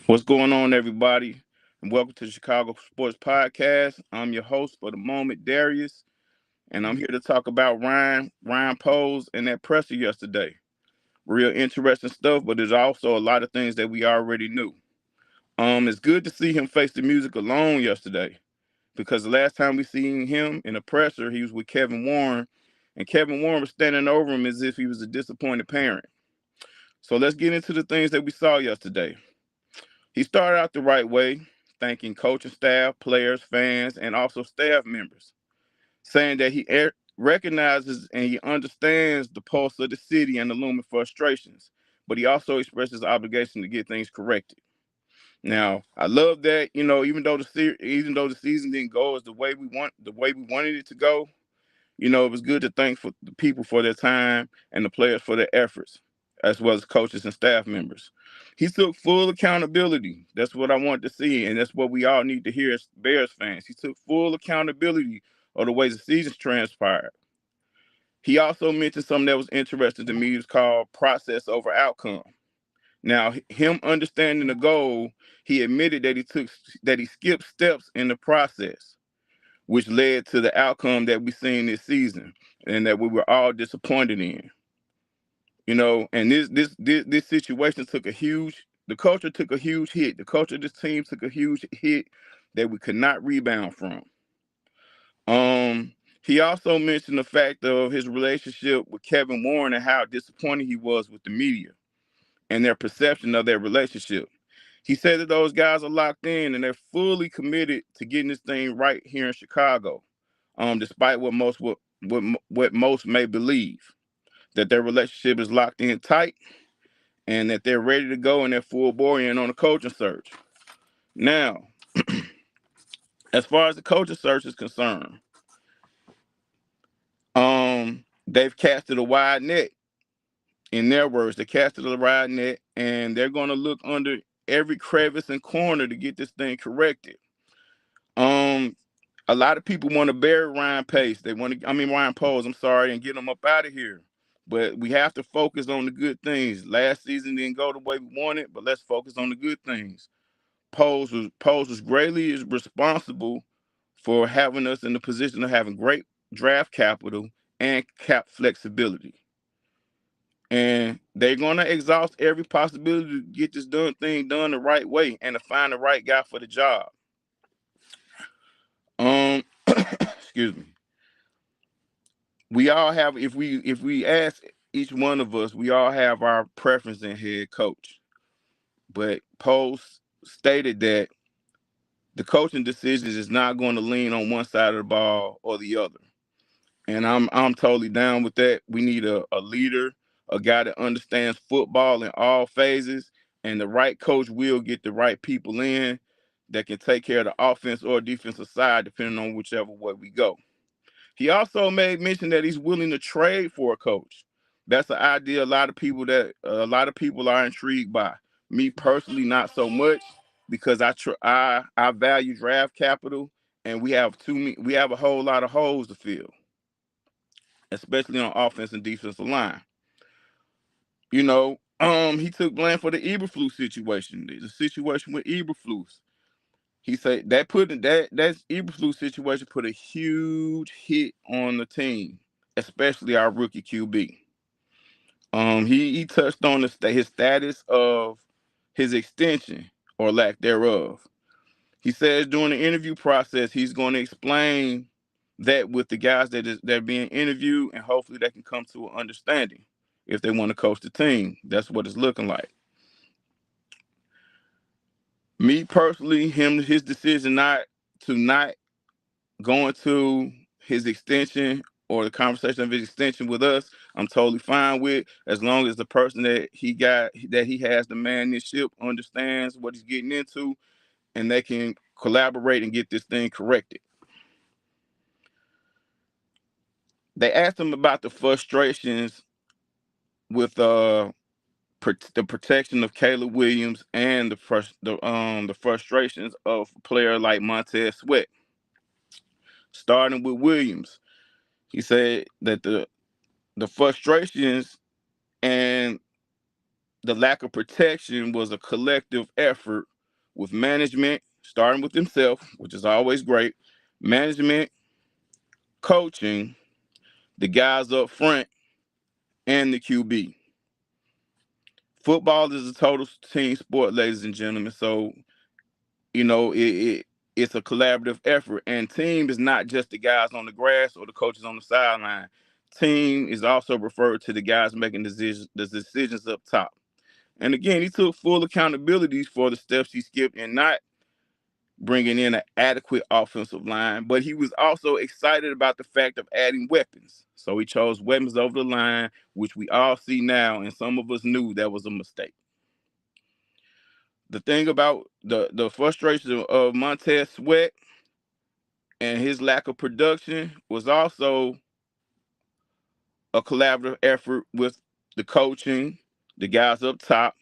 What's going on, everybody? And welcome to the Chicago Sports Podcast. I'm your host for the moment, Darius, and I'm here to talk about Ryan Poles and that presser yesterday. Real interesting stuff, but there's also a lot of things that we already knew. It's good to see him face the music alone yesterday because the last time we seen him in a presser, he was with Kevin Warren, and Kevin Warren was standing over him as if he was a disappointed parent. So let's get into the things that we saw yesterday. He started out the right way, thanking coaching staff, players, fans, and also staff members, saying that he recognizes and he understands the pulse of the city and the looming frustrations, but he also expresses his obligation to get things corrected. Now, I love that, even though the season didn't go as the way we wanted it to go, it was good to thank for the people for their time and the players for their efforts, as well as coaches and staff members. He took full accountability. That's what I want to see, and that's what we all need to hear as Bears fans. He took full accountability of the way the seasons transpired. He also mentioned something that was interesting to me. It was called process over outcome. Now, him understanding the goal, he admitted that he skipped steps in the process, which led to the outcome that we seen this season and that we were all disappointed in. And this situation took a huge the culture took a huge hit. The culture of this team took a huge hit that we could not rebound from. He also mentioned the fact of his relationship with Kevin Warren and how disappointed he was with the media and their perception of their relationship. He said that those guys are locked in and they're fully committed to getting this thing right here in Chicago, despite what most may believe, that their relationship is locked in tight and that they're ready to go and they're full bore in on a coaching search. Now, as far as the coaching search is concerned, they've casted a wide net. In their words, they casted a wide net, and they're going to look under every crevice and corner to get this thing corrected. Um, a lot of people want to bury Ryan Pace. Ryan Poles. I'm sorry, and get him up out of here. But we have to focus on the good things. Last season didn't go the way we wanted, but let's focus on the good things. Poles was greatly responsible for having us in the position of having great draft capital and cap flexibility. And they're gonna exhaust every possibility to get this thing done the right way and to find the right guy for the job. Excuse me. We all have if we ask each one of us, we all have our preference in head coach. But Post stated that the coaching decisions is not going to lean on one side of the ball or the other. And I'm totally down with that. We need a leader, a guy that understands football in all phases, and the right coach will get the right people in that can take care of the offense or defensive side, depending on whichever way we go. He also made mention that he's willing to trade for a coach. That's an idea a lot of people are intrigued by. Me personally, not so much because I value draft capital, and we have a whole lot of holes to fill, especially on offense and defensive line. He took blame for the Eberflus situation, the situation with Eberflus. He said that Eberflus situation put a huge hit on the team, especially our rookie QB. He touched on his status of his extension or lack thereof. He says during the interview process he's going to explain that with the guys that are being interviewed, and hopefully they can come to an understanding if they want to coach the team. That's what it's looking like. Me personally, his decision not going to his extension or the conversation of his extension with us, I'm totally fine with, as long as the person that he has the man this ship understands what he's getting into and they can collaborate and get this thing corrected. They asked him about the frustrations with the protection of Caleb Williams and the frustrations of a player like Montez Sweat. Starting with Williams, he said that the frustrations and the lack of protection was a collective effort with management, starting with himself, which is always great, management, coaching, the guys up front, and the QB. Football is a total team sport, ladies and gentlemen. So, it's a collaborative effort. And team is not just the guys on the grass or the coaches on the sideline. Team is also referred to the guys making the decisions up top. And again, he took full accountability for the steps he skipped and not bringing in an adequate offensive line, but he was also excited about the fact of adding weapons. So he chose weapons over the line, which we all see now, and some of us knew that was a mistake. The thing about the frustration of Montez Sweat and his lack of production was also a collaborative effort with the coaching, the guys up top,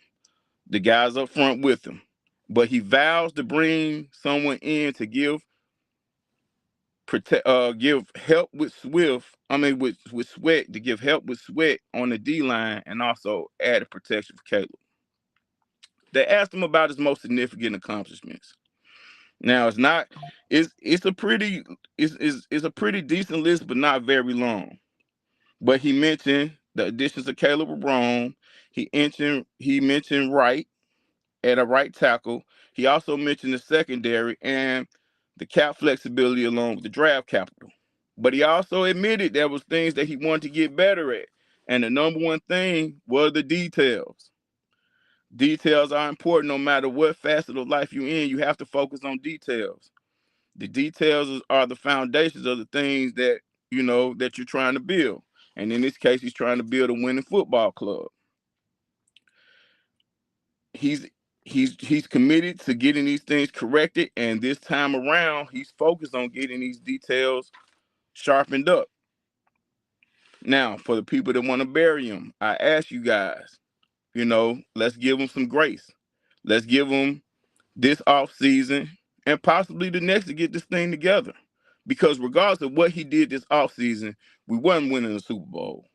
the guys up front with him. But he vows to bring someone in to give help with with Sweat, to give help with Sweat on the D line and also added protection for Caleb. They asked him about his most significant accomplishments. Now it's a pretty it's a pretty decent list, but not very long. But he mentioned the additions of Caleb LeBron. He mentioned Wright at a right tackle. He also mentioned the secondary and the cap flexibility along with the draft capital. But he also admitted there was things that he wanted to get better at. And the number one thing was the details. Details are important no matter what facet of life you're in. You have to focus on details. The details are the foundations of the things that you're trying to build. And in this case, he's trying to build a winning football club. He's committed to getting these things corrected, and this time around, he's focused on getting these details sharpened up. Now, for the people that want to bury him, I ask you guys, let's give him some grace. Let's give him this off season and possibly the next to get this thing together. Because regardless of what he did this off season, we wasn't winning the Super Bowl.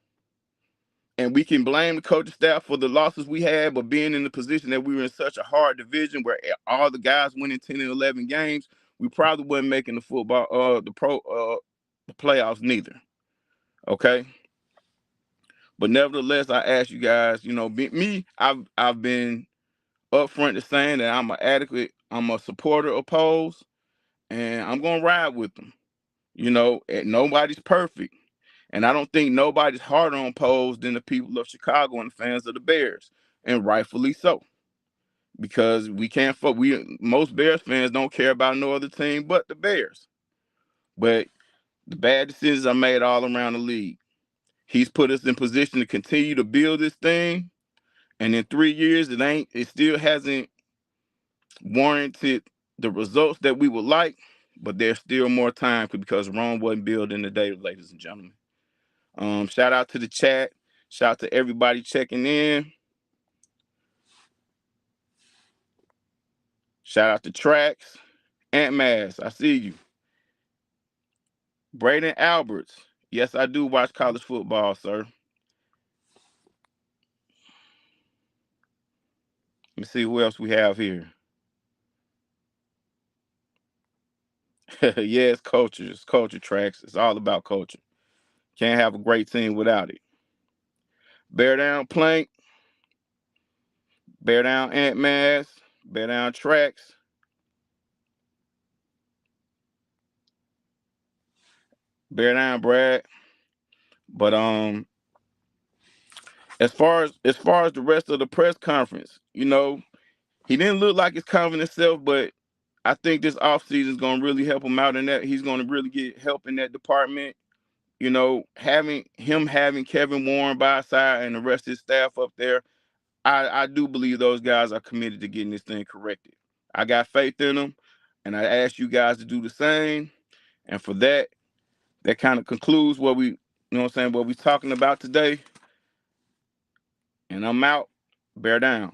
And we can blame the coaching staff for the losses we had, but being in the position that we were in such a hard division where all the guys winning 10 and 11 games, we probably wasn't making the playoffs neither. Okay. But nevertheless, I ask you guys, I've been upfront to saying that I'm a supporter of Poles, and I'm gonna ride with them. And nobody's perfect. And I don't think nobody's harder on Poles than the people of Chicago and the fans of the Bears, and rightfully so, because we can't. Most Bears fans don't care about no other team but the Bears. But the bad decisions are made all around the league. He's put us in position to continue to build this thing, and in 3 years, it still hasn't warranted the results that we would like. But there's still more time because Rome wasn't built in a day, ladies and gentlemen. Shout out to the chat. Shout out to everybody checking in. Shout out to Tracks. Ant Mass, I see you. Braden Alberts. Yes, I do watch college football, sir. Let me see who else we have here. Yes, culture. It's culture, Tracks. It's all about culture. Can't have a great team without it. Bear down Plank. Bear down Ant Mass. Bear down Tracks. Bear down Brad. But as far as the rest of the press conference, he didn't look like his confident self, but I think this offseason is going to really help him out in that. He's going to really get help in that department. Having Kevin Warren by his side and the rest of his staff up there, I do believe those guys are committed to getting this thing corrected. I got faith in them, and I ask you guys to do the same. And for that kind of concludes what what we're talking about today. And I'm out. Bear down.